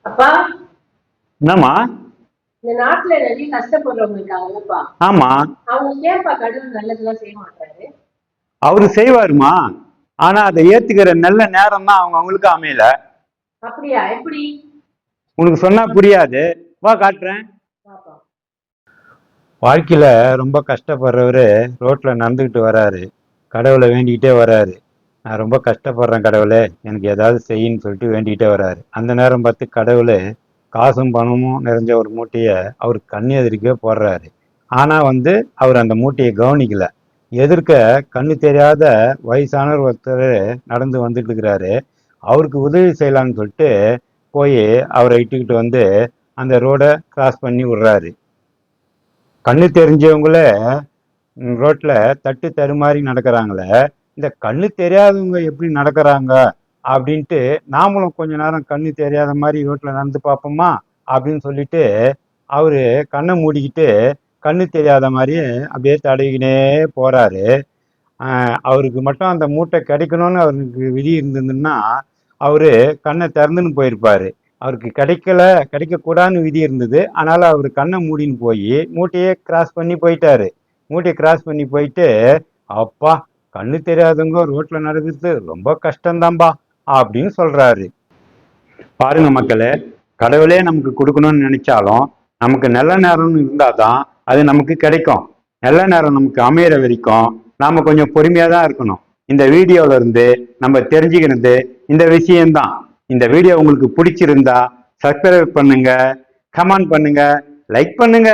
அப்பா, என்னம்மா? இந்த நாட்டுல நிறைய கஷ்டப்படுறவங்க இருக்காங்கல்லப்பா. ஆமா, அவங்க ஏன்பா கடவுள் நல்லதெல்லாம் செய்ய மாட்டாரு? அவரு செய்வாருமா. ஆனா அதை ஏத்துக்கிற நல்ல நேரம் தான் அவங்களுக்கு அமையல. அப்படியா? எப்படி? உனக்கு சொன்னா புரியாது, வா காட்டுறேன். பாப்பா. வாழ்க்கையில ரொம்ப கஷ்டப்படுறவரு ரோட்ல நடந்துகிட்டு வராரு, கடவுளை வேண்டிக்கிட்டே வராரு. நான் ரொம்ப கஷ்டப்படுறேன் கடவுளே, எனக்கு ஏதாவது செய்யின்னு சொல்லிட்டு வேண்டிக்கிட்டே வராரு. அந்த நேரம் பார்த்து கடவுளே காசும் பணமும் நிறைஞ்ச ஒரு மூட்டையை அவர் கண்ணு எதிர்க்கே போடுறாரு. ஆனா அவர் அந்த மூட்டையை கவனிக்கல. எதிர்க்க கண்ணு தெரியாத வயசானவர் ஒருத்தர் நடந்து வந்துட்டு இருக்கிறாரு. அவருக்கு உதவி செய்யலான்னு சொல்லிட்டு போய் அவரை இட்டுக்கிட்டு அந்த ரோடை கிராஸ் பண்ணி விடுறாரு. கண்ணு தெரிஞ்சவங்களே ரோட்ல தட்டு தடுமாறி நடக்கிறாங்களே, இந்த கண்ணு தெரியாதவங்க எப்படி நடக்கிறாங்க அப்படின்ட்டு நாமளும் கொஞ்ச நேரம் கண்ணு தெரியாத மாதிரி ரோட்ல நடந்து பார்ப்போமா அப்படின்னு சொல்லிட்டு அவரு கண்ணை மூடிக்கிட்டு கண்ணு தெரியாத மாதிரி அப்படியே தடவிக்கினே போறாரு. அவருக்கு மட்டும் அந்த மூட்டை கிடைக்கணும்னு அவருக்கு விதி இருந்ததுன்னா அவரு கண்ணை திறந்துன்னு போயிருப்பாரு. அவருக்கு கிடைக்கக்கூடாதுன்னு விதி இருந்தது. அதனால அவர் கண்ணை மூடின்னு போய் மூட்டையே கிராஸ் பண்ணி போயிட்டாரு. மூட்டையை கிராஸ் பண்ணி போயிட்டு, அப்பா, கண்ணு தெரியாதவங்க ரோட்ல நடக்கிறது ரொம்ப கஷ்டம்தான்பா அப்படின்னு சொல்றாரு. பாருங்க மக்களே, கடவுளே நமக்கு கொடுக்கணும்னு நினைச்சாலும் நமக்கு நல்ல நேரம்னு இருந்தாதான் அது நமக்கு கிடைக்கும். நல்ல நேரம் நமக்கு அமையிற வரைக்கும் நாம கொஞ்சம் பொறுமையா தான் இருக்கணும். இந்த வீடியோல இருந்து நம்ம தெரிஞ்சுக்கிறது இந்த விஷயம்தான். இந்த வீடியோ உங்களுக்கு பிடிச்சிருந்தா சப்ஸ்கிரைப் பண்ணுங்க, கமெண்ட் பண்ணுங்க, லைக் பண்ணுங்க.